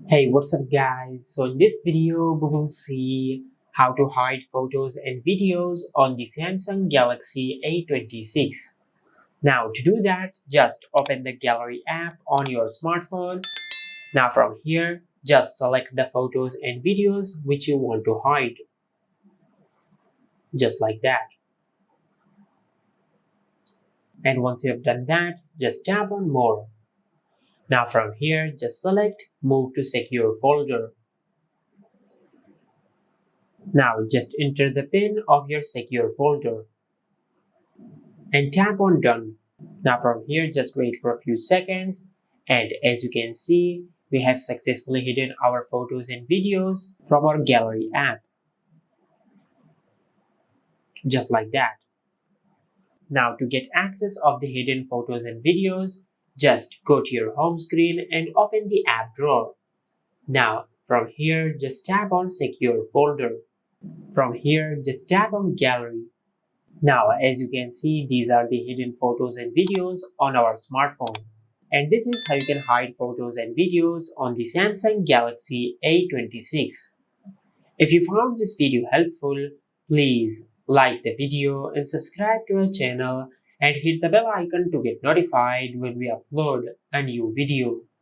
Hey, what's up guys? So in this video we will see how to hide photos and videos on the Samsung Galaxy A26. Now to do that, just open the Gallery app on your smartphone. Now from here, just select the photos and videos which you want to hide. Just like that. And once you have done that, just tap on More. Now from here, just select Move to Secure Folder. Now just enter the PIN of your secure folder and tap on Done. Now from here just wait for a few seconds, and as you can see we have successfully hidden our photos and videos from our gallery app. Just like that. Now to get access of the hidden photos and videos, just go to your home screen and open the app drawer. Now from here just tap on Secure Folder. From here just tap on Gallery. Now, as you can see, these are the hidden photos and videos on our smartphone. And this is how you can hide photos and videos on the Samsung Galaxy A26. If you found this video helpful, please like the video and subscribe to our channel and hit the bell icon to get notified when we upload a new video.